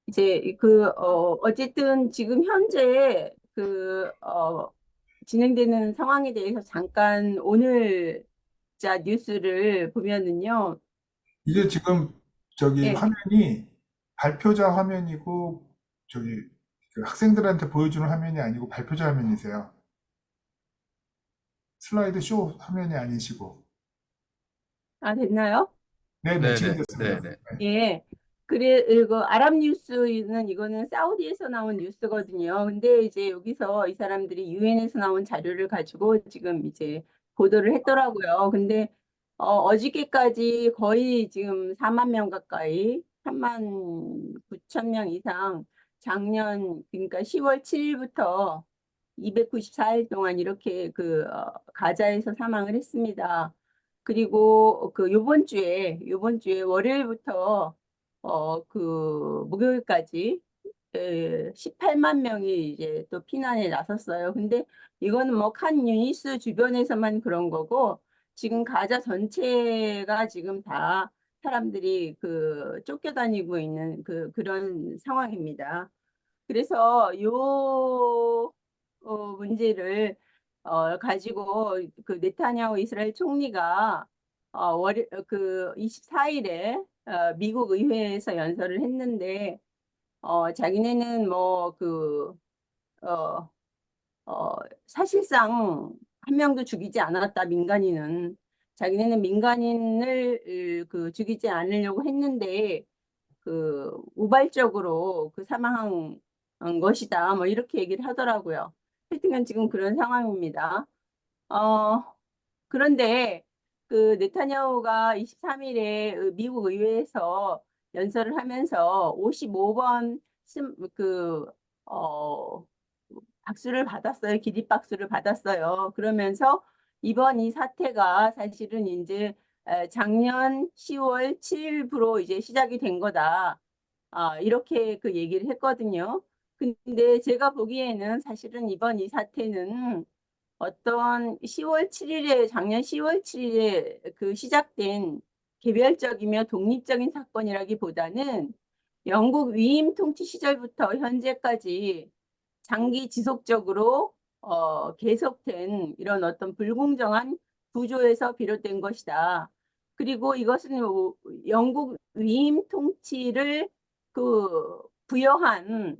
이제 어쨌든 지금 현재 진행되는 상황에 대해서 잠깐 오늘자 뉴스를 보면은요. 이게 지금 저기 예. 화면이 발표자 화면이고 저기 그 학생들한테 보여주는 화면이 아니고 발표자 화면이세요. 슬라이드 쇼 화면이 아니시고. 아, 됐나요? 네네, 지금 네네, 됐습니다. 네네. 네. 예. 그래, 이거 아랍 뉴스는 이거는 사우디에서 나온 뉴스거든요. 근데 이제 여기서 이 사람들이 유엔에서 나온 자료를 가지고 지금 이제 보도를 했더라고요. 근데 어저께까지 거의 지금 4만 명 가까이, 3만 9천 명 이상 작년 그러니까 10월 7일부터 294일 동안 이렇게 가자에서 사망을 했습니다. 그리고 요번 주에 월요일부터 목요일까지 18만 명이 이제 또 피난에 나섰어요. 근데 이거는 뭐 칸 유니스 주변에서만 그런 거고 지금 가자 전체가 지금 다 사람들이 쫓겨다니고 있는 그런 상황입니다. 그래서 문제를 가지고 네타냐후 이스라엘 총리가 월, 24일에 미국 의회에서 연설을 했는데 자기네는 어, 사실상 한 명도 죽이지 않았다. 민간인은 자기네는 민간인을 죽이지 않으려고 했는데 우발적으로 사망한 것이다. 뭐 이렇게 얘기를 하더라고요. 하여튼간 지금 그런 상황입니다. 어, 그런데 네타냐후가 23일에 미국 의회에서 연설을 하면서 55번 어, 박수를 받았어요. 기립박수를 받았어요. 그러면서 이번 이 사태가 사실은 이제 작년 10월 7일부로 이제 시작이 된 거다. 이렇게 얘기를 했거든요. 근데 제가 보기에는 사실은 이번 이 사태는 어떤 작년 10월 7일에 시작된 개별적이며 독립적인 사건이라기보다는 영국 위임 통치 시절부터 현재까지 장기 지속적으로 계속된 이런 어떤 불공정한 구조에서 비롯된 것이다. 그리고 이것은 영국 위임 통치를 부여한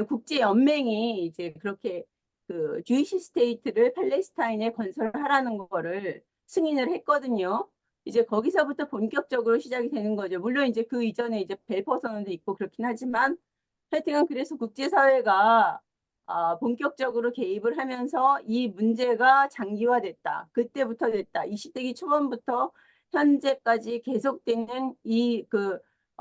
국제 연맹이 이제 그렇게 주이시 스테이트를 팔레스타인에 건설하라는 거를 승인을 했거든요. 이제 거기서부터 본격적으로 시작이 되는 거죠. 물론 이제 그 이전에 이제 벨퍼 선언도 있고 그렇긴 하지만 하여튼간 그래서 국제사회가 본격적으로 개입을 하면서 이 문제가 장기화됐다. 그때부터 됐다. 20세기 초반부터 현재까지 계속되는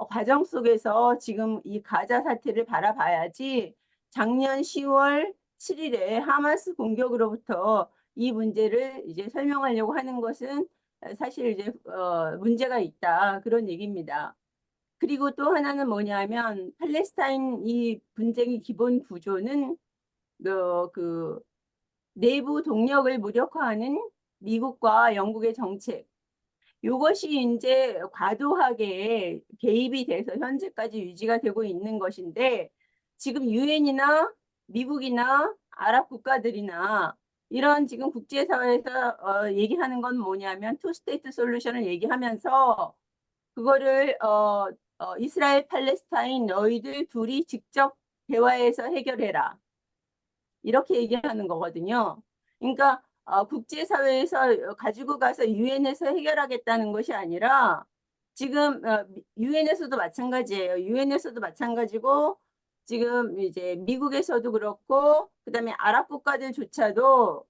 과정 속에서 지금 이 가자 사태를 바라봐야지 작년 10월 7일에 하마스 공격으로부터 이 문제를 이제 설명하려고 하는 것은 사실 이제 문제가 있다. 그런 얘기입니다. 그리고 또 하나는 뭐냐면 팔레스타인 이 분쟁의 기본 구조는 그 내부 동력을 무력화하는 미국과 영국의 정책 이것이 이제 과도하게 개입이 돼서 현재까지 유지가 되고 있는 것인데 지금 유엔이나 미국이나 아랍 국가들이나 이런 지금 국제사회에서 얘기하는 건 뭐냐면 투 스테이트 솔루션을 얘기하면서 그거를 이스라엘 팔레스타인 너희들 둘이 직접 대화해서 해결해라. 이렇게 얘기하는 거거든요. 그러니까 국제사회에서 가지고 가서 유엔에서 해결하겠다는 것이 아니라 지금 유엔에서도 마찬가지예요. 유엔에서도 마찬가지고 지금 이제 미국에서도 그렇고 그다음에 아랍 국가들조차도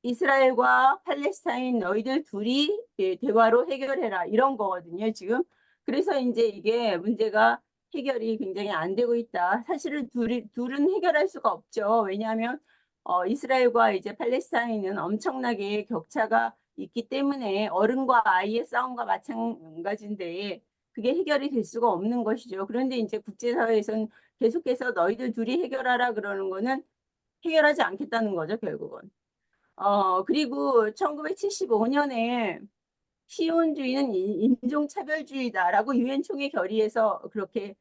이스라엘과 팔레스타인 너희들 둘이 대화로 해결해라 이런 거거든요, 지금. 그래서 이제 이게 문제가 해결이 굉장히 안 되고 있다. 사실은 둘은 해결할 수가 없죠. 왜냐하면 이스라엘과 이제 팔레스타인은 엄청나게 격차가 있기 때문에 어른과 아이의 싸움과 마찬가지인데 그게 해결이 될 수가 없는 것이죠. 그런데 이제 국제사회에서는 계속해서 너희들 둘이 해결하라 그러는 거는 해결하지 않겠다는 거죠, 결국은. 그리고 1975년에 시온주의는 인종차별주의다라고 유엔 총회 결의에서 그렇게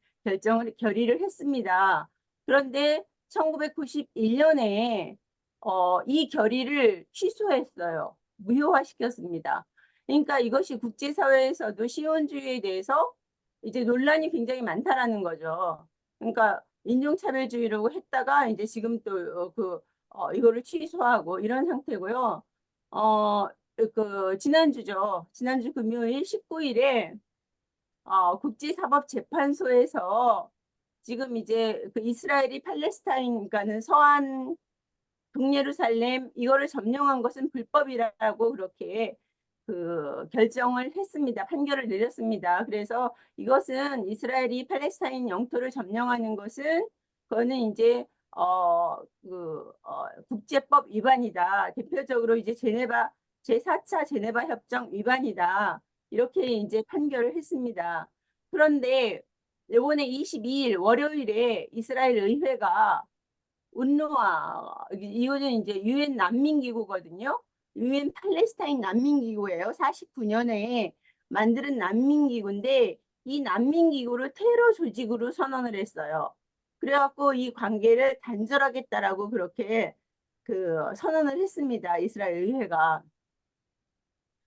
결의를 했습니다. 그런데 1991년에 이 결의를 취소했어요. 무효화시켰습니다. 그러니까 이것이 국제사회에서도 시온주의에 대해서 이제 논란이 굉장히 많다라는 거죠. 그러니까 인종차별주의라고 했다가 이제 지금 또 이거를 취소하고 이런 상태고요. 어, 지난주죠. 지난주 금요일 19일에 국제사법재판소에서 지금 이제 그 이스라엘이 팔레스타인, 그러니까는 서안 동예루살렘 이거를 점령한 것은 불법이라고 그렇게 결정을 했습니다. 판결을 내렸습니다. 그래서 이것은 이스라엘이 팔레스타인 영토를 점령하는 것은 그거는 이제 국제법 위반이다. 대표적으로 이제 제4차 제네바 협정 위반이다. 이렇게 이제 판결을 했습니다. 그런데 이번에 22일 월요일에 이스라엘 의회가 운루와 이거는 이제 유엔 난민기구거든요. 유엔 팔레스타인 난민기구예요. 49년에 만드는 난민기구인데 이 난민기구를 테러 조직으로 선언을 했어요. 그래갖고 이 관계를 단절하겠다라고 그렇게 선언을 했습니다. 이스라엘 의회가.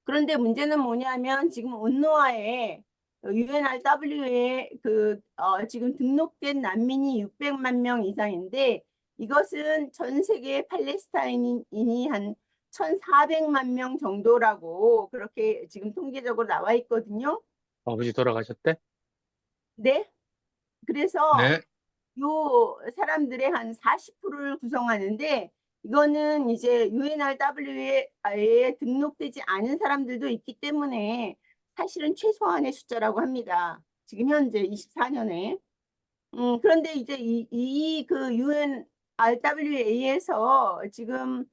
그런데 문제는 뭐냐면 지금 운노아에 UNRW에 지금 등록된 난민이 600만 명 이상인데 이것은 전 세계 팔레스타인인이 한 1,400만 명 정도라고 그렇게 지금 통계적으로 나와 있거든요. 아버지 돌아가셨대? 네. 그래서 네. 요 사람들의 한 40%를 구성하는데 이거는 이제 UNRW에 등록되지 않은 사람들도 있기 때문에 사실은 최소한의 숫자라고 합니다. 지금 현재 24년에. 그런데 이제 그 UNRWA에서 지금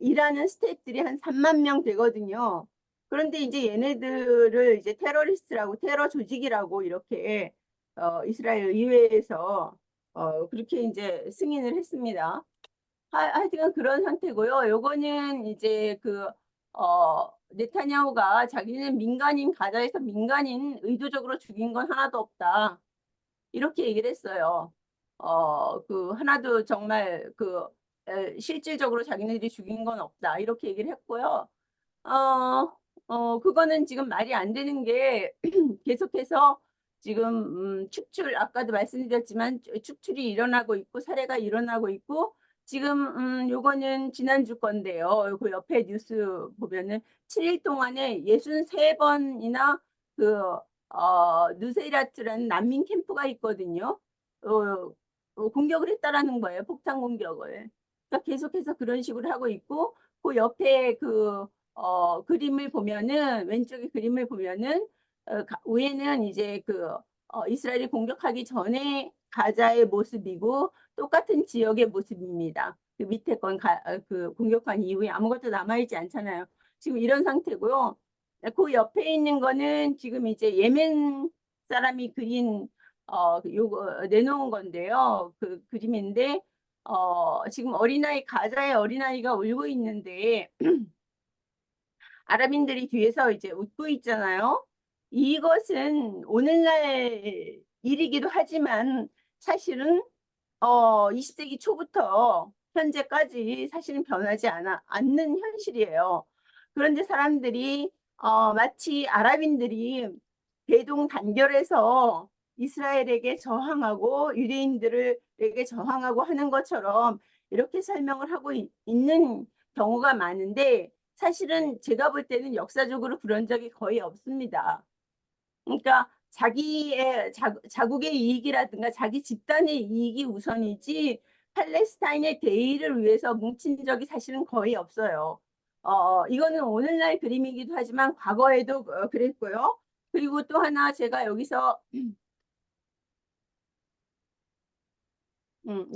일하는 스태프들이 한 3만 명 되거든요. 그런데 이제 얘네들을 이제 테러리스트라고 테러 조직이라고 이렇게 이스라엘 의회에서 그렇게 이제 승인을 했습니다. 하여튼 그런 상태고요. 요거는 이제 네타냐후가 자기는 민간인 가자에서 민간인 의도적으로 죽인 건 하나도 없다. 이렇게 얘기를 했어요. 하나도 정말 실질적으로 자기네들이 죽인 건 없다. 이렇게 얘기를 했고요. 그거는 지금 말이 안 되는 게 계속해서 지금 아까도 말씀드렸지만 축출이 일어나고 있고 사례가 일어나고 있고 지금 요거는 지난주 건데요. 그 옆에 뉴스 보면은 7일 동안에 63번이나 누세이라트라는 난민 캠프가 있거든요. 공격을 했다라는 거예요. 폭탄 공격을. 그러니까 계속해서 그런 식으로 하고 있고 그 옆에 그림을 보면은 왼쪽에 그림을 보면은 위에는 이제 이스라엘이 공격하기 전에 가자의 모습이고 똑같은 지역의 모습입니다. 그 밑에 공격한 이후에 아무것도 남아있지 않잖아요. 지금 이런 상태고요. 그 옆에 있는 거는 지금 이제 예멘 사람이 그린 요거 내놓은 건데요. 그 그림인데 지금 가자의 어린아이가 울고 있는데 아랍인들이 뒤에서 이제 웃고 있잖아요. 이것은 오늘날 일이기도 하지만 사실은 20세기 초부터 현재까지 사실은 변하지 않는 현실이에요. 그런데 사람들이 마치 아랍인들이 대동단결해서 이스라엘에게 저항하고 유대인들에게 저항하고 하는 것처럼 이렇게 설명을 하고 있는 경우가 많은데 사실은 제가 볼 때는 역사적으로 그런 적이 거의 없습니다. 그러니까 자국의 이익이라든가 자기 집단의 이익이 우선이지 팔레스타인의 대의를 위해서 뭉친 적이 사실은 거의 없어요. 이거는 오늘날 그림이기도 하지만 과거에도 그랬고요. 그리고 또 하나 제가 여기서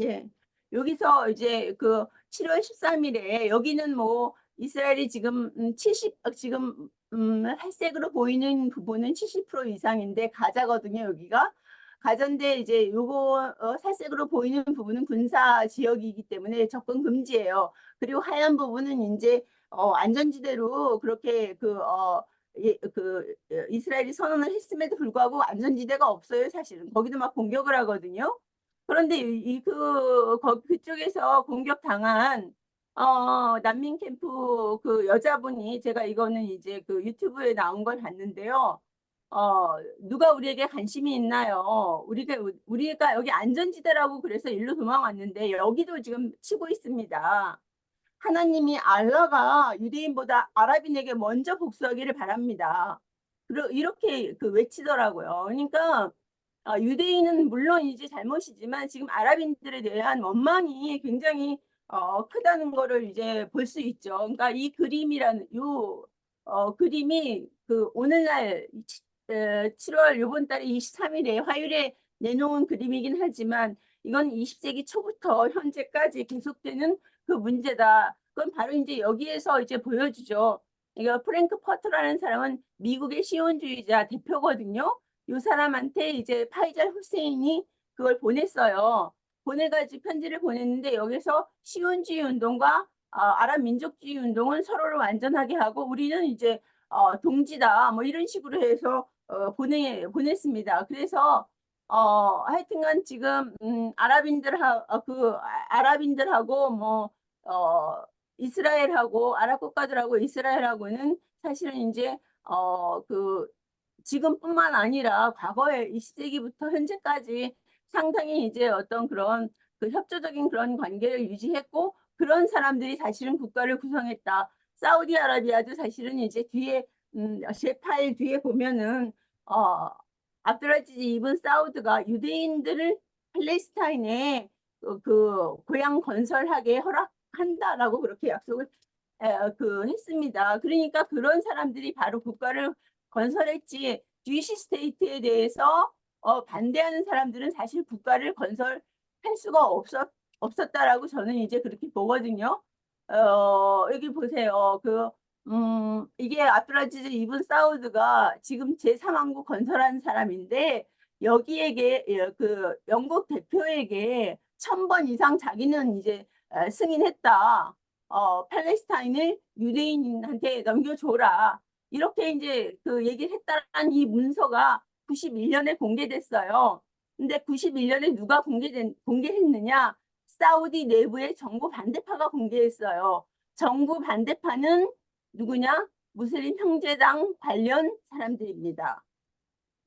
예. 여기서 이제 7월 13일에 여기는 뭐 이스라엘이 지금 70 지금 보이는 부분은 70% 이상인데 가자거든요, 여기가. 가자인데 이제 요거 살색으로 보이는 부분은 군사 지역이기 때문에 접근 금지예요. 그리고 하얀 부분은 이제 안전지대로 그렇게 이스라엘이 선언을 했음에도 불구하고 안전지대가 없어요, 사실은. 거기도 막 공격을 하거든요. 그런데 그쪽에서 공격 당한 난민 캠프 그 여자분이, 제가 이거는 이제 그 유튜브에 나온 걸 봤는데요. 누가 우리에게 관심이 있나요? 우리가 여기 안전지대라고 그래서 일로 도망왔는데 여기도 지금 치고 있습니다. 하나님이 알라가 유대인보다 아랍인에게 먼저 복수하기를 바랍니다. 이렇게 외치더라고요. 그러니까 유대인은 물론이지 잘못이지만 지금 아랍인들에 대한 원망이 굉장히 크다는 거를 이제 볼 수 있죠. 그러니까 이 그림이라는 그림이 오늘날 7월 요번 달에 23일에 화요일에 내놓은 그림이긴 하지만 이건 20세기 초부터 현재까지 계속되는 그 문제다. 그건 바로 이제 여기에서 이제 보여주죠. 이거 프랭크 퍼터라는 사람은 미국의 시온주의자 대표거든요. 이 사람한테 이제 파이잘 후세인이 그걸 보냈어요. 보내가지고 편지를 보냈는데 여기서 시온주의 운동과 아랍 민족주의 운동은 서로를 완전하게 하고 우리는 이제 동지다 뭐 이런 식으로 해서 보냈습니다. 그래서 하여튼간 지금 아랍인들하고 뭐 이스라엘하고 아랍 국가들하고 이스라엘하고는 사실은 이제 지금뿐만 아니라 과거에 20세기부터 현재까지 상당히 이제 어떤 그런 협조적인 그런 관계를 유지했고 그런 사람들이 사실은 국가를 구성했다. 사우디아라비아도 사실은 이제 뒤에 제8 뒤에 보면은 어, 압드라지즈 이븐 사우드가 유대인들을 팔레스타인에 고향 건설하게 허락한다라고 그렇게 약속을 했습니다. 그러니까 그런 사람들이 바로 국가를 건설했지 주이시 스테이트에 대해서 반대하는 사람들은 사실 국가를 건설할 수가 없었다라고 저는 이제 그렇게 보거든요. 여기 보세요. 이게 아브라지즈 이븐 사우드가 지금 제3왕국 건설한 사람인데 여기에게 영국 대표에게 1000번 이상 자기는 이제 승인했다. 팔레스타인을 유대인한테 넘겨줘라. 이렇게 이제 얘기를 했다는 이 문서가 91년에 공개됐어요. 근데 91년에 누가 공개했느냐? 사우디 내부의 정부 반대파가 공개했어요. 정부 반대파는 누구냐? 무슬림 형제당 관련 사람들입니다.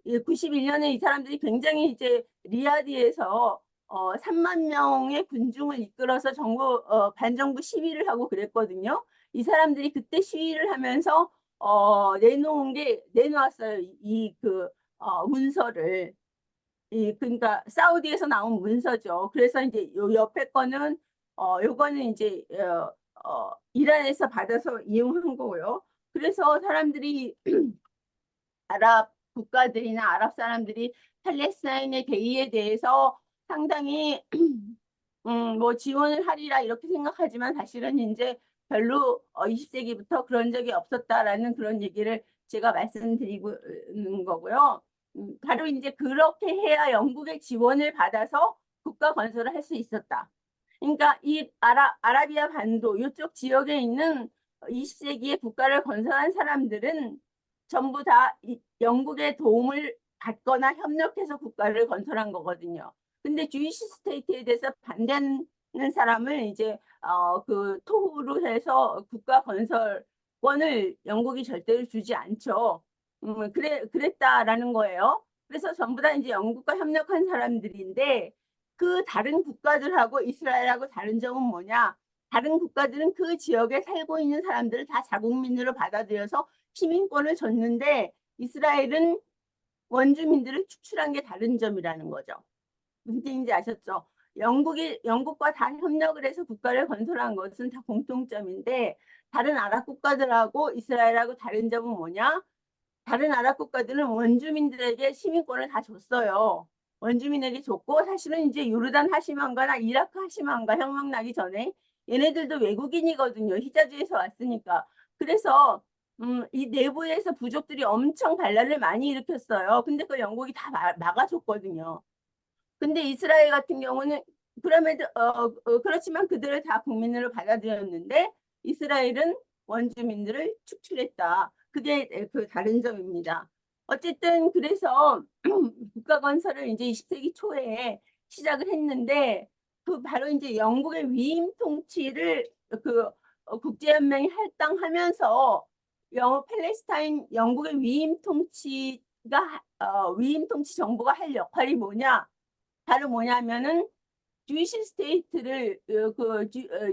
91년에 이 사람들이 굉장히 이제 리야드에서 3만 명의 군중을 이끌어서 반정부 시위를 하고 그랬거든요. 이 사람들이 그때 시위를 하면서 내놓았어요. 문서를. 그러니까 사우디에서 나온 문서죠. 그래서 이제 요 옆에 거는 요거는 이제 이란에서 받아서 이용한 거고요. 그래서 사람들이 아랍 국가들이나 아랍 사람들이 팔레스타인의 대의에 대해서 상당히 뭐 지원을 하리라 이렇게 생각하지만 사실은 이제 별로 20세기부터 그런 적이 없었다라는 그런 얘기를 제가 말씀드리고 있는 거고요. 바로 이제 그렇게 해야 영국의 지원을 받아서 국가 건설을 할 수 있었다. 그러니까 이 아라비아 반도 이쪽 지역에 있는 20세기에 국가를 건설한 사람들은 전부 다 영국의 도움을 받거나 협력해서 국가를 건설한 거거든요. 근데 주이시 스테이트에 대해서 반대하는 사람을 이제 토후로 해서 국가 건설권을 영국이 절대로 주지 않죠. 그랬다라는 거예요. 그래서 전부 다 이제 영국과 협력한 사람들인데 그 다른 국가들하고 이스라엘하고 다른 점은 뭐냐? 다른 국가들은 그 지역에 살고 있는 사람들을 다 자국민으로 받아들여서 시민권을 줬는데 이스라엘은 원주민들을 축출한 게 다른 점이라는 거죠. 무슨 뜻인지 아셨죠? 영국과 다 협력을 해서 국가를 건설한 것은 다 공통점인데 다른 아랍 국가들하고 이스라엘하고 다른 점은 뭐냐? 다른 아랍 국가들은 원주민들에게 시민권을 다 줬어요. 원주민에게 줬고 사실은 이제 요르단 하시만가나 이라크 하시만가 혁명 나기 전에 얘네들도 외국인이거든요. 히자즈에서 왔으니까. 그래서 이 내부에서 부족들이 엄청 반란을 많이 일으켰어요. 근데 그 영국이 다 막아줬거든요. 근데 이스라엘 같은 경우는 그렇지만 그들을 다 국민으로 받아들였는데 이스라엘은 원주민들을 축출했다. 그게 그 다른 점입니다. 어쨌든 그래서 국가 건설을 이제 20세기 초에 시작을 했는데 그 바로 이제 영국의 위임 통치를 그 국제연맹이 할당하면서 팔레스타인 영국의 위임 통치가 위임 통치 정부가 할 역할이 뭐냐? 바로 뭐냐면은 주이시 스테이트를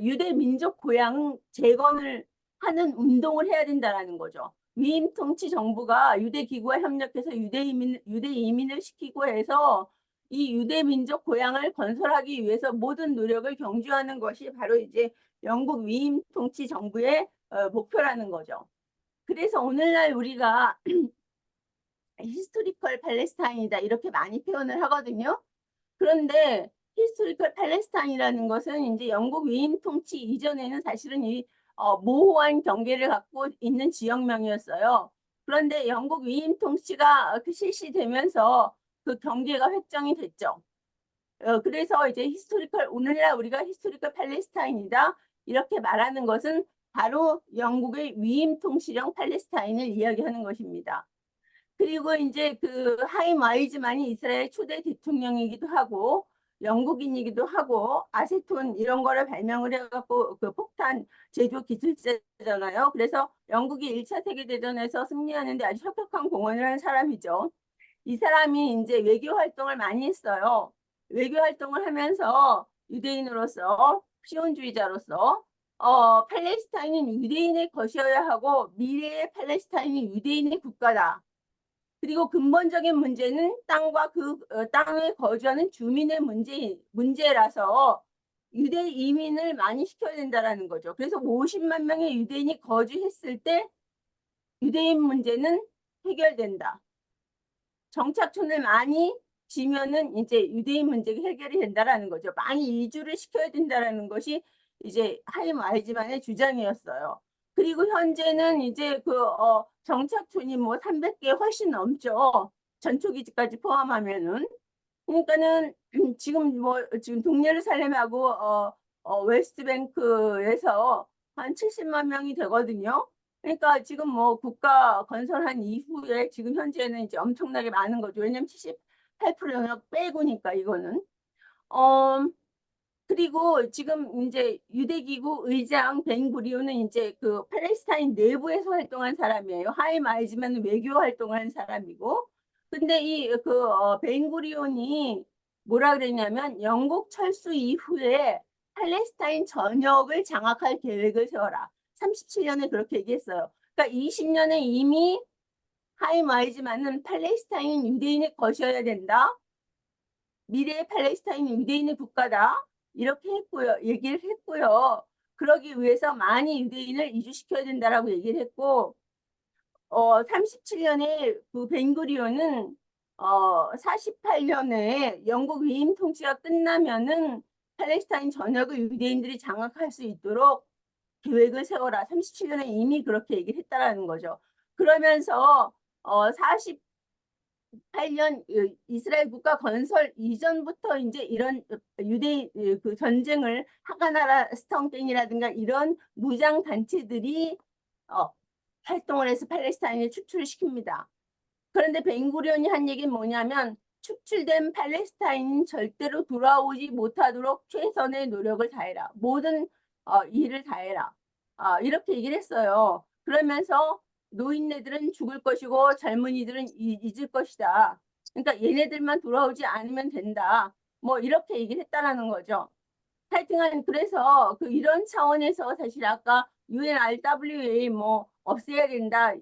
유대 민족 고향 재건을 하는 운동을 해야 된다라는 거죠. 위임 통치 정부가 유대 기구와 협력해서 유대 이민을 시키고 해서 이 유대 민족 고향을 건설하기 위해서 모든 노력을 경주하는 것이 바로 이제 영국 위임 통치 정부의 목표라는 거죠. 그래서 오늘날 우리가 히스토리컬 팔레스타인이다 이렇게 많이 표현을 하거든요. 그런데 히스토리컬 팔레스타인이라는 것은 이제 영국 위임 통치 이전에는 사실은 이 모호한 경계를 갖고 있는 지역명이었어요. 그런데 영국 위임 통치가 실시되면서 그 경계가 획정이 됐죠. 그래서 이제 오늘날 우리가 히스토리컬 팔레스타인이다 이렇게 말하는 것은 바로 영국의 위임 통치령 팔레스타인을 이야기하는 것입니다. 그리고 이제 그 하임 와이즈만이 이스라엘 초대 대통령이기도 하고 영국인이기도 하고 아세톤 이런 거를 발명을 해갖고 그 폭탄 제조 기술자잖아요. 그래서 영국이 1차 세계대전에서 승리하는데 아주 혁혁한 공헌을 한 사람이죠. 이 사람이 이제 외교 활동을 많이 했어요. 외교 활동을 하면서 유대인으로서 시온주의자로서 팔레스타인은 유대인의 것이어야 하고 미래의 팔레스타인이 유대인의 국가다. 그리고 근본적인 문제는 땅과 그 땅에 거주하는 주민의 문제라서 유대 이민을 많이 시켜야 된다라는 거죠. 그래서 50만 명의 유대인이 거주했을 때 유대인 문제는 해결된다. 정착촌을 많이 지면은 이제 유대인 문제가 해결이 된다라는 거죠. 많이 이주를 시켜야 된다라는 것이 이제 하임 아이즈만의 주장이었어요. 그리고 현재는 이제 정착촌이 뭐 300개 훨씬 넘죠. 전초기지까지 포함하면은. 그러니까는 지금 동예루살렘하고 웨스트뱅크에서 한 70만 명이 되거든요. 그러니까 지금 뭐 국가 건설한 이후에 지금 현재는 이제 엄청나게 많은 거죠. 왜냐면 78% 영역 빼고니까 이거는. 어, 그리고 지금 이제 유대기구 의장 벤구리온은 이제 그 팔레스타인 내부에서 활동한 사람이에요. 하임 아이즈만 외교 활동을 한 사람이고. 근데 벤구리온이 뭐라 그랬냐면 영국 철수 이후에 팔레스타인 전역을 장악할 계획을 세워라. 37년에 그렇게 얘기했어요. 그러니까 20년에 이미 하임 아이즈만은 팔레스타인 유대인의 것이어야 된다. 미래의 팔레스타인 유대인의 국가다. 이렇게 했고요. 얘기를 했고요. 그러기 위해서 많이 유대인을 이주시켜야 된다라고 얘기를 했고 37년에 그 벤구리온은 48년에 영국 위임 통치가 끝나면은 팔레스타인 전역을 유대인들이 장악할 수 있도록 계획을 세워라. 37년에 이미 그렇게 얘기를 했다라는 거죠. 그러면서 48년 이스라엘 국가 건설 이전부터 이제 이런 유대인 그 전쟁을 하가나라 스턴갱이라든가 이런 무장 단체들이 어, 활동을 해서 팔레스타인을 축출을 시킵니다. 그런데 벤구리온이 한 얘기는 뭐냐면 축출된 팔레스타인은 절대로 돌아오지 못하도록 최선의 노력을 다해라. 모든 일을 다해라. 이렇게 얘기를 했어요. 그러면서 노인네들은 죽을 것이고 젊은이들은 잊을 것이다. 그러니까 얘네들만 돌아오지 않으면 된다. 뭐 이렇게 얘기를 했다라는 거죠. 하여튼간 그래서 이런 차원에서 사실 아까 UNRWA 뭐 없애야 된다.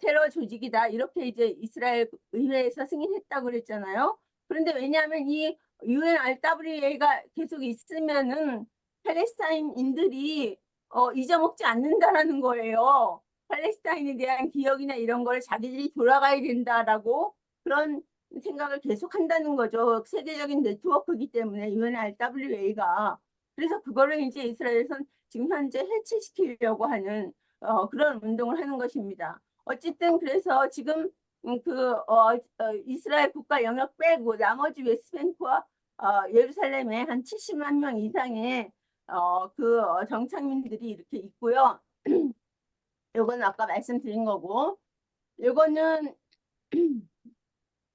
테러 조직이다. 이렇게 이제 이스라엘 의회에서 승인했다고 그랬잖아요. 그런데 왜냐하면 이 UNRWA가 계속 있으면은 팔레스타인인들이 잊어먹지 않는다라는 거예요. 팔레스타인에 대한 기억이나 이런 걸 자기들이 돌아가야 된다라고 그런 생각을 계속 한다는 거죠. 세계적인 네트워크이기 때문에 UNRWA가. 그래서 그거를 이제 이스라엘에서는 지금 현재 해체시키려고 하는 그런 운동을 하는 것입니다. 어쨌든 그래서 지금 이스라엘 국가 영역 빼고 나머지 웨스트뱅크와 예루살렘에 한 70만 명 이상의 정착민들이 이렇게 있고요. 요건 아까 말씀드린 거고, 요거는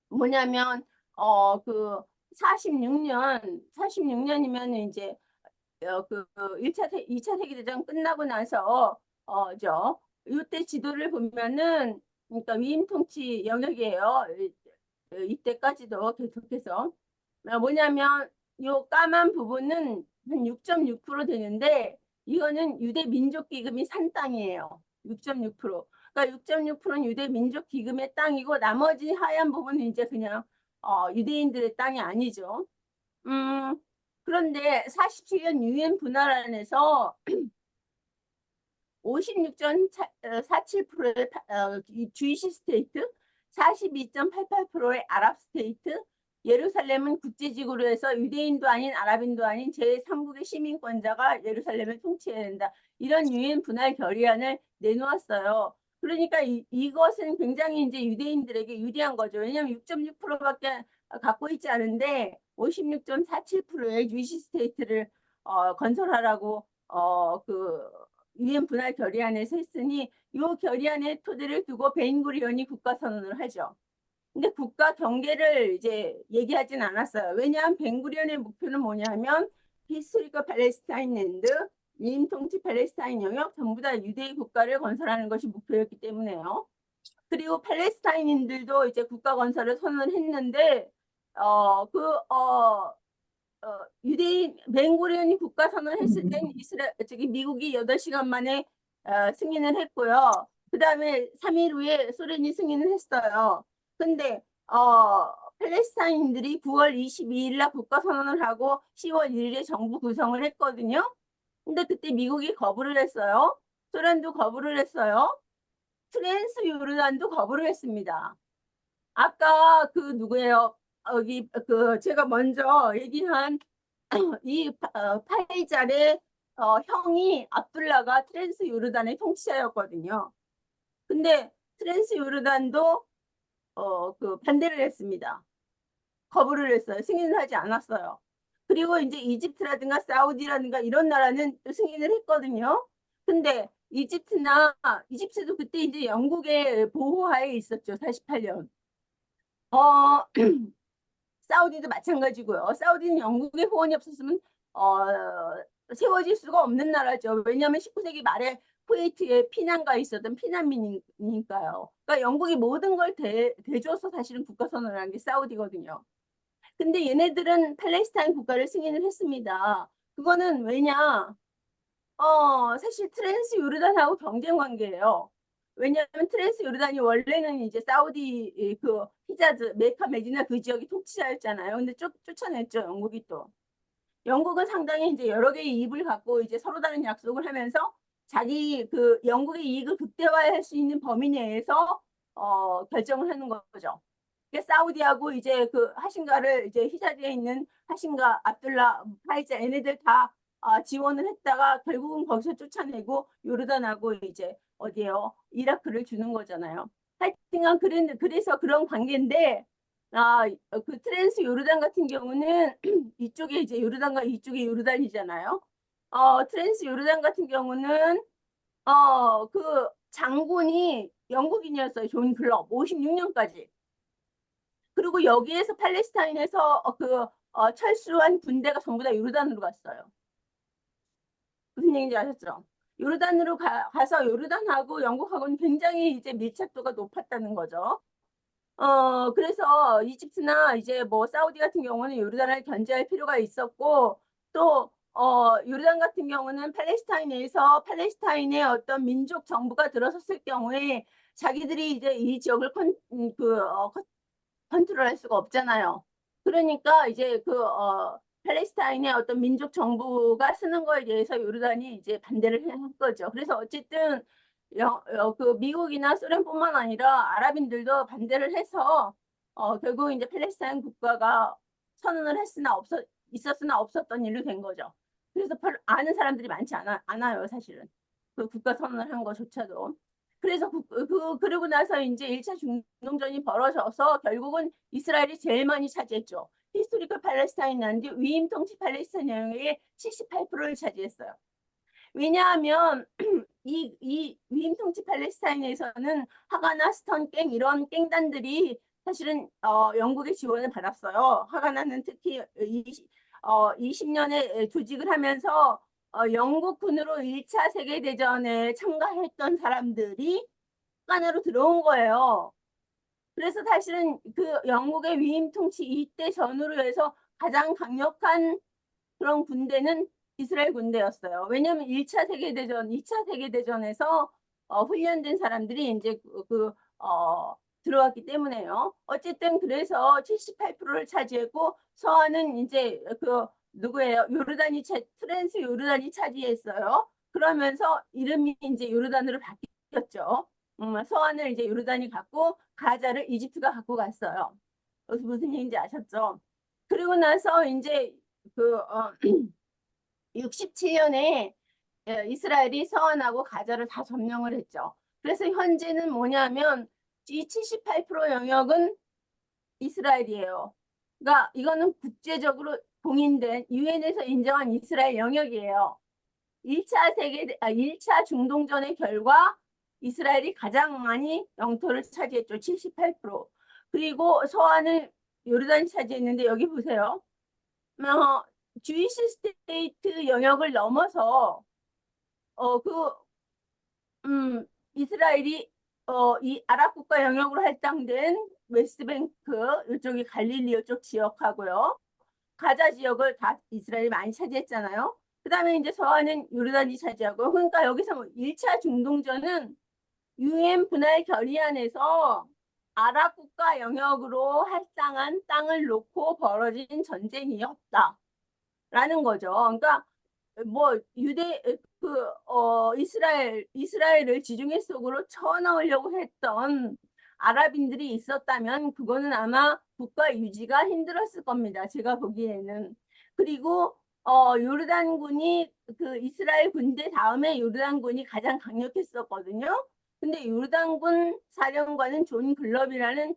뭐냐면 그 46년이면 이제 그 2차 세계대전 끝나고 나서 이때 지도를 보면은 그러니까 위임 통치 영역이에요. 이때까지도 계속해서 뭐냐면 요 까만 부분은 한 6.6% 되는데 이거는 유대 민족 기금이 산 땅이에요. 6.6%. 그러니까 6.6%는 유대 민족 기금의 땅이고 나머지 하얀 부분은 이제 그냥 유대인들의 땅이 아니죠. 음, 그런데 47년 유엔 분할안에서 56.47%의 주이시 스테이트, 42.88%의 아랍 스테이트, 예루살렘은 국제지구로 해서 유대인도 아닌 아랍인도 아닌 제3국의 시민권자가 예루살렘을 통치해야 된다. 이런 유엔 분할 결의안을 내놓았어요. 그러니까 이것은 굉장히 이제 유대인들에게 유리한 거죠. 왜냐하면 6.6%밖에 갖고 있지 않은데 56.47%의 주이시 스테이트를 건설하라고 유엔 분할 결의안에서 했으니 이 결의안의 토대를 두고 베인구리온이 국가선언을 하죠. 근데 국가 경계를 이제 얘기하진 않았어요. 왜냐하면 벤구리온의 목표는 뭐냐면 히스토리컬 팔레스타인 랜드, 미인 통치 팔레스타인 영역 전부 다 유대의 국가를 건설하는 것이 목표였기 때문에요. 그리고 팔레스타인인들도 이제 국가 건설을 선언을 했는데 어, 그, 어, 유대인 벤구리온이 국가 선언했을 땐 저기 미국이 8시간 만에 승인을 했고요. 그다음에 3일 후에 소련이 승인을 했어요. 근데 팔레스타인들이 9월 22일 날 국가 선언을 하고 10월 1일에 정부 구성을 했거든요. 근데 그때 미국이 거부를 했어요. 소련도 거부를 했어요. 트랜스 요르단도 거부를 했습니다. 아까 그 누구예요? 여기 그 제가 먼저 얘기한 이 파이잘의 형이 압둘라가 트랜스 요르단의 통치자였거든요. 근데 트랜스 요르단도 그 반대를 했습니다. 거부를 했어요. 승인을 하지 않았어요. 그리고 이제 이집트라든가 사우디라든가 이런 나라는 또 승인을 했거든요. 근데 이집트도 그때 이제 영국의 보호하에 있었죠. 48년. 어, 사우디도 마찬가지고요. 사우디는 영국의 후원이 없었으면 세워질 수가 없는 나라죠. 왜냐하면 19세기 말에 쿠웨이트에 피난가 있었던 피난민이니까요. 그러니까 영국이 모든 걸 대줘서 사실은 국가선언을 한 게 사우디거든요. 근데 얘네들은 팔레스타인 국가를 승인을 했습니다. 그거는 왜냐? 사실 트랜스 요르단하고 경쟁 관계예요. 왜냐하면 트랜스 요르단이 원래는 이제 사우디 그 히자즈, 메카 메디나 그 지역이 통치자였잖아요. 근데 쫓아냈죠, 영국이 또. 영국은 상당히 이제 여러 개의 이익을 갖고 이제 서로 다른 약속을 하면서 자기 그 영국의 이익을 극대화할 수 있는 범위 내에서 결정을 하는 거죠. 사우디하고 이제 그 하신가를 이제 히자즈에 있는 하신가, 압둘라, 파이자 얘네들 다 지원을 했다가 결국은 거기서 쫓아내고 요르단하고 이제 어디에요? 이라크를 주는 거잖아요. 하여튼간 그래서 그런 관계인데 그 트랜스 요르단 같은 경우는 이쪽에 이제 요르단과 이쪽에 요르단이잖아요. 트랜스 요르단 같은 경우는 그 장군이 영국인이었어요. 존 글럽 56년까지. 그리고 여기에서 팔레스타인에서 철수한 군대가 전부 다 요르단으로 갔어요. 무슨 얘기인지 아셨죠? 요르단으로 가서 요르단하고 영국하고는 굉장히 이제 밀착도가 높았다는 거죠. 그래서 이집트나 이제 뭐 사우디 같은 경우는 요르단을 견제할 필요가 있었고 또 요르단 같은 경우는 팔레스타인에서 팔레스타인의 어떤 민족 정부가 들어섰을 경우에 자기들이 이제 이 지역을 컨트롤할 수가 없잖아요. 그러니까 이제 팔레스타인의 어떤 민족 정부가 쓰는 거에 대해서 요르단이 이제 반대를 한 거죠. 그래서 어쨌든 그 미국이나 소련뿐만 아니라 아랍인들도 반대를 해서 결국 이제 팔레스타인 국가가 선언을 있었으나 없었던 일로 된 거죠. 그래서 별로 아는 사람들이 많지 않아요, 사실은. 그 국가 선언을 한 것조차도. 그래서 그러고 나서 이제 1차 중동전이 벌어져서 결국은 이스라엘이 제일 많이 차지했죠. 히스토리컬 팔레스타인 란드 위임 통치 팔레스타인 영역의 78%를 차지했어요. 왜냐하면 이 위임 통치 팔레스타인에서는 하가나, 스턴갱 이런 갱단들이 사실은 영국의 지원을 받았어요. 하가나는 특히 20년에 조직을 하면서 영국군으로 1차 세계대전에 참가했던 사람들이 하가나로 들어온 거예요. 그래서 사실은 그 영국의 위임 통치 이때 전후로 해서 가장 강력한 그런 군대는 이스라엘 군대였어요. 왜냐하면 1차 세계대전, 2차 세계대전에서 훈련된 사람들이 이제 들어왔기 때문에요. 어쨌든 그래서 78%를 차지했고 서한은 이제 누구예요? 트랜스 요르단이 차지했어요. 그러면서 이름이 이제 요르단으로 바뀌었죠. 서한을 이제 요르단이 갖고 가자를 이집트가 갖고 갔어요. 여기서 무슨 얘기인지 아셨죠? 그리고 나서 이제 그 67년에 이스라엘이 서한하고 가자를 다 점령을 했죠. 그래서 현재는 뭐냐면 이 78% 영역은 이스라엘이에요. 그러니까 이거는 국제적으로 공인된 유엔에서 인정한 이스라엘 영역이에요. 1차 중동전의 결과 이스라엘이 가장 많이 영토를 차지했죠. 78%. 그리고 서한을 요르단이 차지했는데 여기 보세요. 주이시 스테이트 영역을 넘어서 어, 그, 이스라엘이 이 아랍 국가 영역으로 할당된 웨스트뱅크 이쪽이 갈릴리오 쪽 지역하고요. 가자 지역을 다 이스라엘이 많이 차지했잖아요. 그다음에 이제 서한은 요르단이 차지하고 그러니까 여기서 뭐 1차 중동전은 유엔 분할 결의안에서 아랍 국가 영역으로 할당한 땅을 놓고 벌어진 전쟁이었다. 라는 거죠. 그러니까 뭐 이스라엘을 지중해 속으로 쳐넣으려고 했던 아랍인들이 있었다면 그거는 아마 국가 유지가 힘들었을 겁니다. 제가 보기에는. 그리고 요르단군이 그 이스라엘 군대 다음에 요르단군이 가장 강력했었거든요. 근데 요르단군 사령관은 존 글럽이라는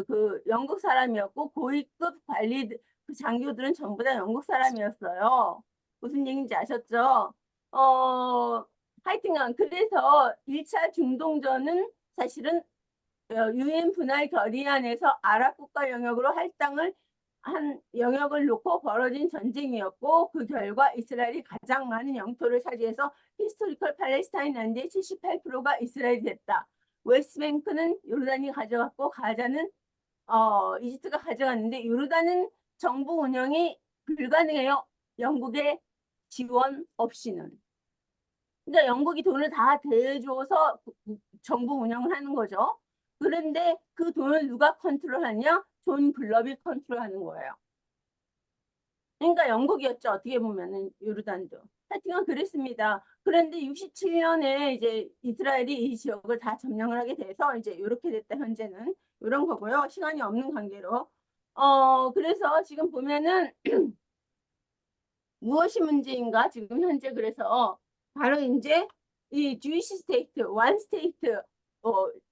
그 영국 사람이었고 고위급 관리 그 장교들은 전부 다 영국 사람이었어요. 무슨 얘기인지 아셨죠? 어, 하여튼간 그래서 1차 중동전은 사실은 유엔 분할 결의안에서 아랍 국가 영역으로 할당을 한 영역을 놓고 벌어진 전쟁이었고 그 결과 이스라엘이 가장 많은 영토를 차지해서 히스토리컬 팔레스타인 랜드의 78%가 이스라엘이 됐다. 웨스트뱅크는 요르단이 가져갔고 가자는 이집트가 가져갔는데 요르단은 정부 운영이 불가능해요. 영국의 지원 없이는. 그러니까 영국이 돈을 다 대줘서 정부 운영을 하는 거죠. 그런데 그 돈을 누가 컨트롤하냐? 존 글럽이 컨트롤하는 거예요. 그러니까 영국이었죠. 어떻게 보면은 요르단도. 하여튼 그랬습니다. 그런데 67년에 이제 이스라엘이 이 지역을 다 점령을 하게 돼서 이제 이렇게 됐다 현재는 이런 거고요. 시간이 없는 관계로. 그래서 지금 보면은 무엇이 문제인가? 지금 현재 그래서 바로 이제 이 주이시 스테이트, 완 스테이트,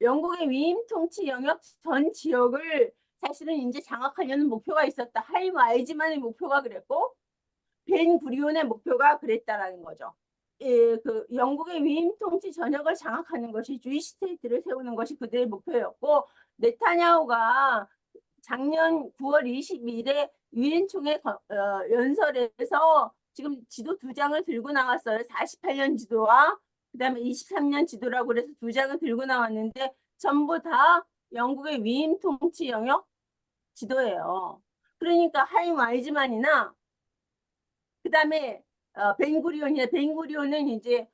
영국의 위임 통치 영역 전 지역을 사실은 이제 장악하려는 목표가 있었다. 하임 와이즈만의 목표가 그랬고 벤 구리온의 목표가 그랬다라는 거죠. 예, 그 영국의 위임 통치 전역을 장악하는 것이 주이시 스테이트를 세우는 것이 그들의 목표였고 네타냐후가 작년 9월 20일에 유엔 총회 연설에서 지금 지도 두 장을 들고 나왔어요. 48년 지도와 그다음에 23년 지도라고 그래서 두 장을 들고 나왔는데 전부 다 영국의 위임 통치 영역 지도예요. 그러니까 하임 와이즈만이나 그다음에 벤구리온은 이제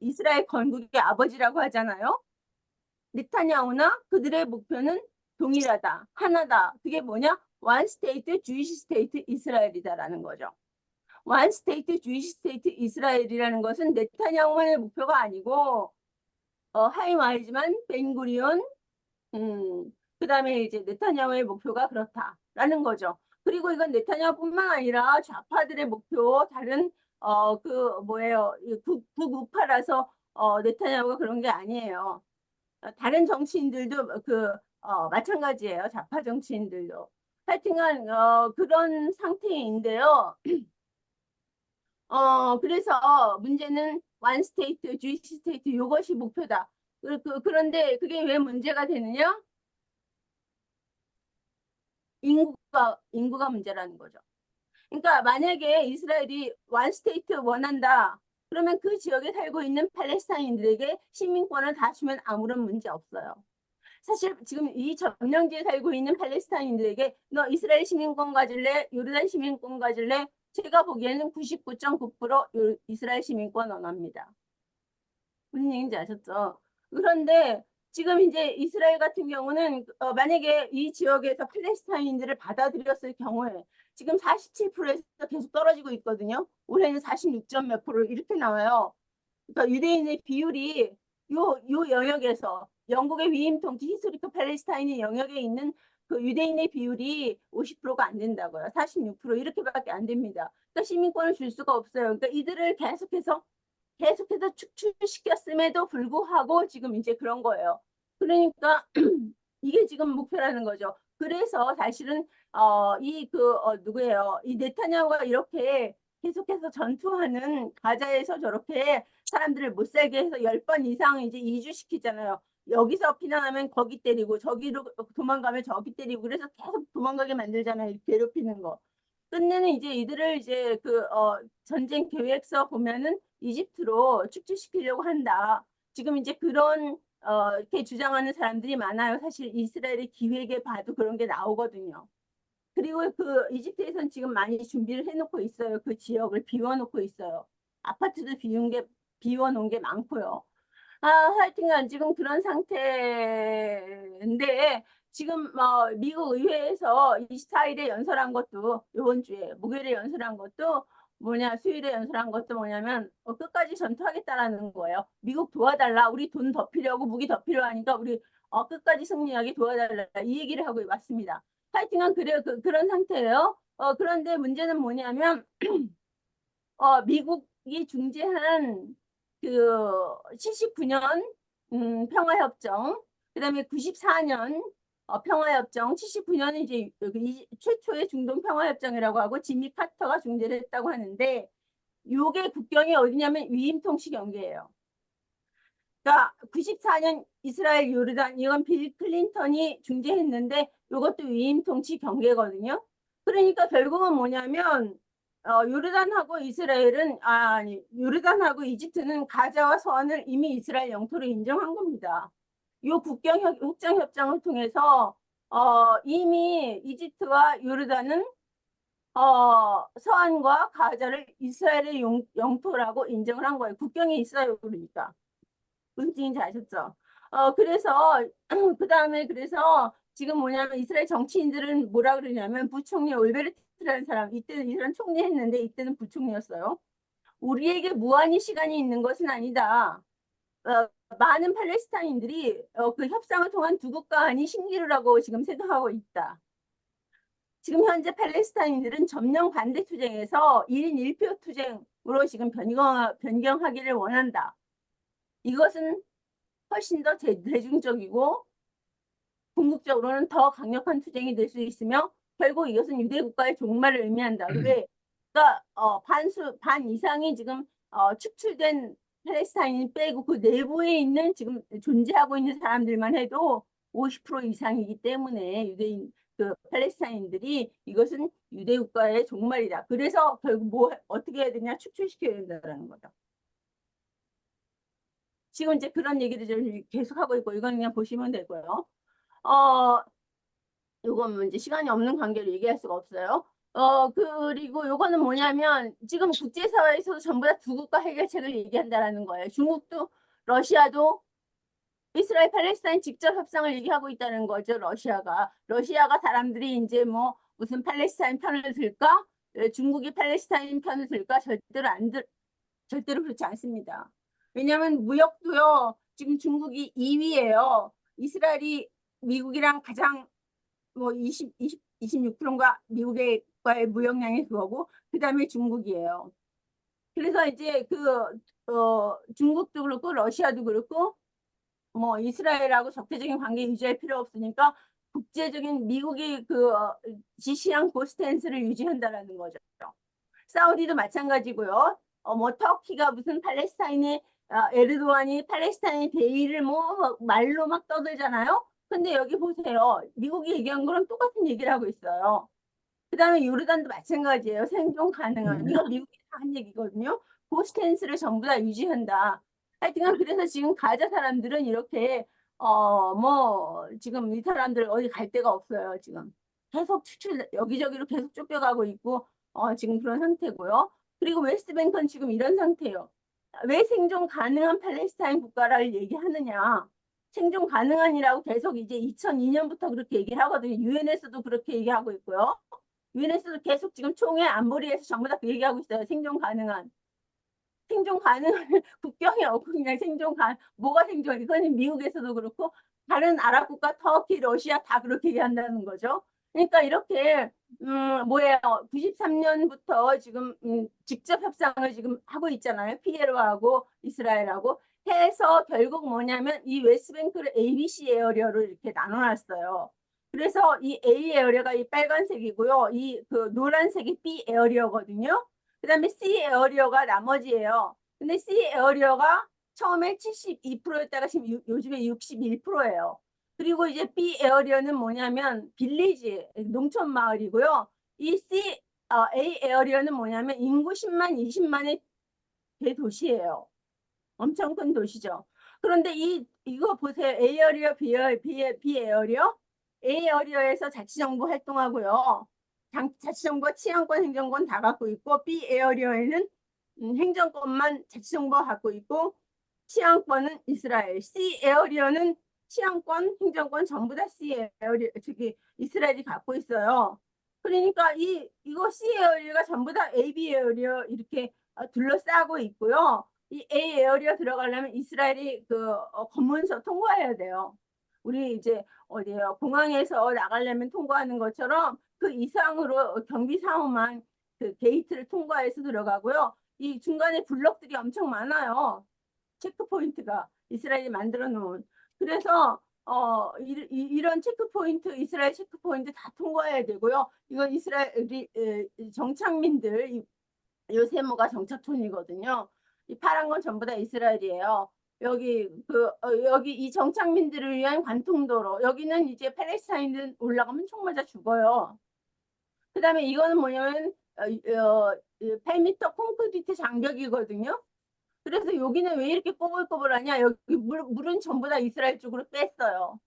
이스라엘 건국의 아버지라고 하잖아요. 네타냐후나 그들의 목표는 동일하다, 하나다. 그게 뭐냐? 원 스테이트, 주이시 스테이트, 이스라엘이다라는 거죠. 원 스테이트, 주이시 스테이트, 이스라엘이라는 것은 네타냐후만의 목표가 아니고 하임 와이즈만, 벤구리온, 그다음에 이제 네타냐후의 목표가 그렇다라는 거죠. 그리고 이건 네타냐후뿐만 아니라 좌파들의 목표, 다른 그 뭐예요? 북우파라서 네타냐후가 그런 게 아니에요. 다른 정치인들도 마찬가지예요. 좌파 정치인들도. 하여튼간 그런 상태인데요. 그래서 문제는 one state, Jewish state 이것이 목표다. 그런데 그게 왜 문제가 되느냐? 인구가 문제라는 거죠. 그러니까 만약에 이스라엘이 원스테이트 원한다. 그러면 그 지역에 살고 있는 팔레스타인들에게 시민권을 다 주면 아무런 문제 없어요. 사실 지금 이 점령지에 살고 있는 팔레스타인들에게 너 이스라엘 시민권 가질래? 요르단 시민권 가질래? 제가 보기에는 99.9% 이스라엘 시민권 원합니다. 무슨 얘기인지 아셨죠? 그런데 지금 이제 이스라엘 같은 경우는 만약에 이 지역에서 팔레스타인들을 받아들였을 경우에 지금 47%에서 계속 떨어지고 있거든요. 올해는 46점 몇 프로 이렇게 나와요. 그러니까 유대인의 비율이 요 영역에서 영국의 위임 통치 히스토리크 팔레스타인의 영역에 있는 그 유대인의 비율이 50%가 안 된다고요. 46% 이렇게밖에 안 됩니다. 그러니까 시민권을 줄 수가 없어요. 그러니까 이들을 계속해서 축출시켰음에도 불구하고 지금 이제 그런 거예요. 그러니까 이게 지금 목표라는 거죠. 그래서 사실은 누구예요? 이 네타냐후가 이렇게 계속해서 전투하는 가자에서 저렇게 사람들을 못 살게 해서 10번 이상 이제 이주시키잖아요. 여기서 피난하면 거기 때리고 저기로 도망가면 저기 때리고 그래서 계속 도망가게 만들잖아요. 괴롭히는 거. 끝내는 이제 이들을 이제 전쟁 계획서 보면은 이집트로 축출시키려고 한다. 지금 이제 그런 이렇게 주장하는 사람들이 많아요. 사실 이스라엘의 기획에 봐도 그런 게 나오거든요. 그리고 그 이집트에선 지금 많이 준비를 해놓고 있어요. 그 지역을 비워놓고 있어요. 아파트도 비워놓은 게 많고요. 하여튼간 지금 그런 상태인데 지금 미국 의회에서 24일에 연설한 것도 이번 주에 목요일에 연설한 것도 수요일에 연설한 것도 뭐냐면 끝까지 전투하겠다라는 거예요. 미국 도와달라. 우리 돈 더 필요하고 무기 더 필요하니까 우리 끝까지 승리하게 도와달라. 이 얘기를 하고 왔습니다. 하여튼간 그래요. 그런 상태예요. 그런데 문제는 뭐냐면 미국이 중재한 그 79년 평화협정, 그다음에 94년 평화협정, 79년은 이제 최초의 중동 평화협정이라고 하고 지미 카터가 중재를 했다고 하는데 요게 국경이 어디냐면 위임통치 경계예요. 그러니까 94년 이스라엘 요르단 이건 빌 클린턴이 중재했는데 이것도 위임통치 경계거든요. 그러니까 결국은 뭐냐면 요르단하고 이스라엘은 아니 요르단하고 이집트는 가자와 서안을 이미 이스라엘 영토로 인정한 겁니다. 이 국경 협정 협정을 통해서 이미 이집트와 요르단은 서안과 가자를 이스라엘의 영토라고 인정을 한 거예요. 국경에 있어요. 그러니까. 무슨 뜻인지 아셨죠? 그래서 그 다음에 그래서 지금 뭐냐면 이스라엘 정치인들은 뭐라 그러냐면 부총리 올베르트라는 사람 이때는 이스라엘 총리 했는데 이때는 부총리였어요. 우리에게 무한히 시간이 있는 것은 아니다. 많은 팔레스타인들이 그 협상을 통한 두 국가 간이 신기루라고 지금 생각하고 있다. 지금 현재 팔레스타인들은 점령 반대 투쟁에서 1인 1표 투쟁으로 지금 변경하기를 원한다. 이것은 훨씬 더 대중적이고 궁극적으로는 더 강력한 투쟁이 될 수 있으며 결국 이것은 유대 국가의 종말을 의미한다. 왜? 그러니까 반 이상이 지금 축출된 팔레스타인 빼고 그 내부에 있는 지금 존재하고 있는 사람들만 해도 50% 이상이기 때문에 유대인 그 팔레스타인들이 이것은 유대 국가의 종말이다. 그래서 결국 어떻게 해야 되냐 축출시켜야 된다는 거죠. 지금 이제 그런 얘기를 좀 계속 하고 있고 이건 그냥 보시면 되고요. 요건 이제 시간이 없는 관계로 얘기할 수가 없어요. 그리고 요거는 뭐냐면 지금 국제사회에서도 전부 다 두 국가 해결책을 얘기한다라는 거예요. 중국도 러시아도 이스라엘 팔레스타인 직접 협상을 얘기하고 있다는 거죠. 러시아가 사람들이 이제 뭐 무슨 팔레스타인 편을 들까? 중국이 팔레스타인 편을 들까? 절대로 그렇지 않습니다. 왜냐하면 무역도요. 지금 중국이 2위예요. 이스라엘이 미국이랑 가장 뭐 26%인가 미국과의 무역량이 그거고 그다음에 중국이에요. 그래서 이제 중국도 그렇고 러시아도 그렇고 뭐 이스라엘하고 적대적인 관계 유지할 필요 없으니까 국제적인 미국이 지시한 그 스탠스를 유지한다라는 거죠. 사우디도 마찬가지고요. 뭐 터키가 무슨 팔레스타인의 에르도안이 팔레스타인의 대의를 뭐 말로 막 떠들잖아요. 근데 여기 보세요. 미국이 얘기한 거랑 똑같은 얘기를 하고 있어요. 그다음에 요르단도 마찬가지예요. 생존 가능한. 이거 미국이 다 한 얘기거든요. 그 스탠스를 전부 다 유지한다. 하여튼간 그래서 지금 가자 사람들은 이렇게 뭐 지금 이 사람들 어디 갈 데가 없어요. 지금 계속 추출 여기저기로 계속 쫓겨가고 있고 지금 그런 상태고요. 그리고 웨스트뱅크는 지금 이런 상태예요. 왜 생존 가능한 팔레스타인 국가를 얘기하느냐? 생존 가능한이라고 계속 이제 2002년부터 그렇게 얘기를 하거든요. 유엔에서도 그렇게 얘기하고 있고요. 유엔에서도 계속 지금 총회 안보리에서 전부 다 그 얘기하고 있어요. 생존 가능한. 생존 가능한 국경이 없고 그냥 생존 가 뭐가 생존? 이거는 미국에서도 그렇고 다른 아랍 국가 터키, 러시아 다 그렇게 얘기한다는 거죠. 그러니까 이렇게 뭐예요? 93년부터 지금 직접 협상을 지금 하고 있잖아요. 피에로하고 이스라엘하고 해서 결국 뭐냐면 이 웨스트뱅크를 ABC 에어리어로 이렇게 나눠놨어요. 그래서 이 A 에어리어가 이 빨간색이고요. 이 그 노란색이 B 에어리어거든요. 그다음에 C 에어리어가 나머지예요. 근데 C 에어리어가 처음에 72%였다가 지금 요즘에 61%예요. 그리고 이제 B 에어리어는 뭐냐면 빌리지 농촌 마을이고요. 이 A 에어리어는 뭐냐면 인구 10만, 20만의 대도시예요. 엄청 큰 도시죠. 그런데 이거 보세요. A 에어리어, B 에어리어. A 에어리어에서 자치정부 활동하고요. 자치정부가 치안권, 행정권 다 갖고 있고 B 에어리어에는 행정권만 자치정부가 갖고 있고 치안권은 이스라엘. C 에어리어는 치안권, 행정권 전부 다 C 에어리어 저기 이스라엘이 갖고 있어요. 그러니까 이거 C 에어리어가 전부 다 AB 에어리어 이렇게 둘러싸고 있고요. 이 A 에어리어 들어가려면 이스라엘이 그 검문소 통과해야 돼요. 우리 이제 어디요 공항에서 나가려면 통과하는 것처럼 그 이상으로 경비 사무만 그 게이트를 통과해서 들어가고요. 이 중간에 블럭들이 엄청 많아요. 체크포인트가 이스라엘이 만들어 놓은. 그래서 이런 체크포인트, 이스라엘 체크포인트 다 통과해야 되고요. 이건 이스라엘이 정착민들, 요 세모가 정착촌이거든요. 이 파란 건 전부 다 이스라엘이에요. 여기 이 정착민들을 위한 관통도로. 여기는 이제 팔레스타인들 올라가면 총 맞아 죽어요. 그다음에 이거는 뭐냐면 8m 콘크리트 장벽이거든요. 그래서 여기는 왜 이렇게 꼬불꼬불하냐? 여기 물은 전부 다 이스라엘 쪽으로 뺐어요.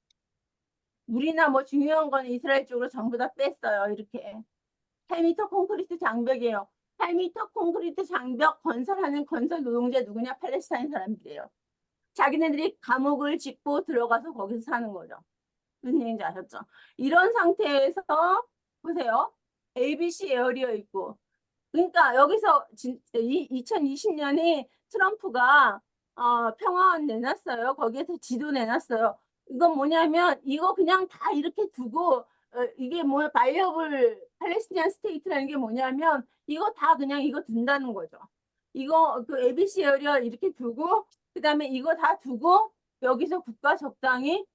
물이나 뭐 중요한 건 이스라엘 쪽으로 전부 다 뺐어요. 이렇게. 8m 콘크리트 장벽이에요. 8m 콘크리트 장벽 건설하는 건설 노동자 누구냐? 팔레스타인 사람들이에요. 자기네들이 감옥을 짓고 들어가서 거기서 사는 거죠. 무슨 얘기인지 아셨죠? 이런 상태에서 보세요. ABC 에어리어 있고. 그러니까 여기서 2020년에 트럼프가 평화원 내놨어요. 거기에서 지도 내놨어요. 이건 뭐냐면 이거 그냥 다 이렇게 두고 이게 뭐야 바이어블 팔레스티니안 스테이트라는 게 뭐냐면 이거 다 그냥 이거 둔다는 거죠. 이거 그 ABC 에어리어 이렇게 두고 그다음에 이거 다 두고 여기서 국가 적당히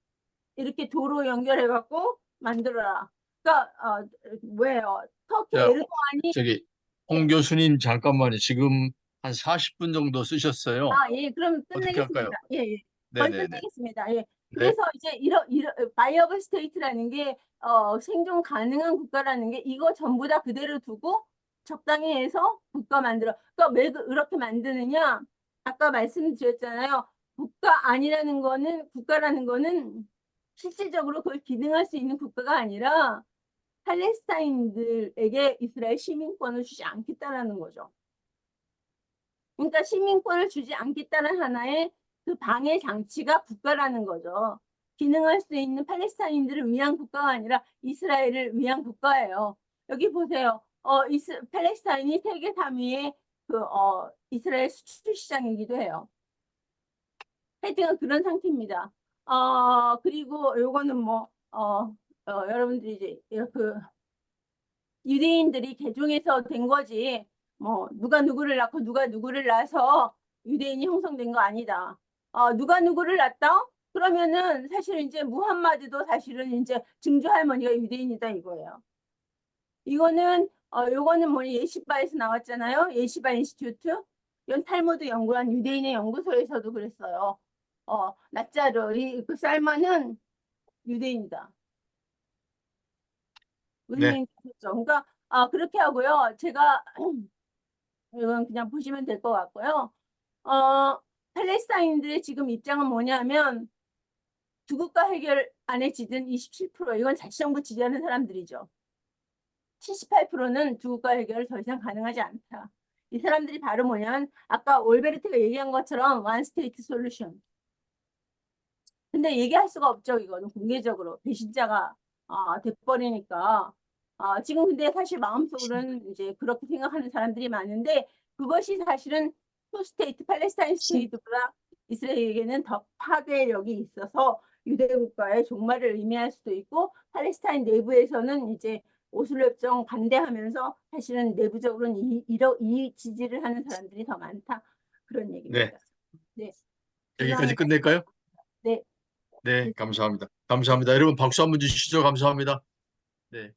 이렇게 도로 연결해 갖고 만들어라. 그러니까 뭐예요? 터키 자, 에르도안이 저기 홍 교수님 잠깐만요. 지금 한 40분 정도 쓰셨어요. 예, 그럼 어떻게 할까요? 끝내겠습니다. 예, 예. 거의 네네네. 끝내겠습니다. 예. 네. 그래서 이제 이런 바이어블 스테이트라는 게 생존 가능한 국가라는 게 이거 전부 다 그대로 두고 적당히 해서 국가 만들어. 그러니까 왜 그렇게 만드느냐? 아까 말씀드렸잖아요. 국가 아니라는 거는 국가라는 거는 실질적으로 그걸 기능할 수 있는 국가가 아니라 팔레스타인들에게 이스라엘 시민권을 주지 않겠다라는 거죠. 그러니까 시민권을 주지 않겠다는 하나의 그 방해 장치가 국가라는 거죠. 기능할 수 있는 팔레스타인들을 위한 국가가 아니라 이스라엘을 위한 국가예요. 여기 보세요. 팔레스타인이 세계 3위의 이스라엘 수출 시장이기도 해요. 하여튼 그런 상태입니다. 그리고 요거는 여러분들이 이제 그 유대인들이 개종해서 된 거지. 뭐 누가 누구를 낳고 누가 누구를 낳아서 유대인이 형성된 거 아니다. 누가 누구를 낳다? 그러면은 사실 이제 무함마드도 사실은 이제 증조 할머니가 유대인이다 이거예요. 이거는 요거는 뭐 예시바에서 나왔잖아요. 예시바 인스튜트. 이건 탈무드 연구한 유대인의 연구소에서도 그랬어요. 나짜르 그 살만은 유대인이다. 네, 선생님 그렇죠. 그러니까 그렇게 하고요. 제가 이건 그냥 보시면 될 것 같고요. 팔레스타인들의 지금 입장은 뭐냐면 두 국가 해결 안에 지든 27% 이건 자치정부 지지하는 사람들이죠. 78%는 두 국가 해결을 더 이상 가능하지 않다. 이 사람들이 바로 뭐냐면 아까 올베르트가 얘기한 것처럼 원 스테이트 솔루션. 근데 얘기할 수가 없죠. 이거는 공개적으로 배신자가 돼버리니까. 지금 근데 사실 마음속으로는 이제 그렇게 생각하는 사람들이 많은데 그것이 사실은 투 스테이트 팔레스타인 스테이트보다 이스라엘에게는 더 파괴력이 있어서 유대 국가의 종말을 의미할 수도 있고 팔레스타인 내부에서는 이제 오슬로 협정 반대하면서 사실은 내부적으로는 이 지지를 하는 사람들이 더 많다. 그런 네. 얘기입니다. 네. 여기까지 이상입니다. 끝낼까요? 네. 네, 네. 감사합니다. 감사합니다. 여러분 박수 한번 주시죠. 감사합니다. 네.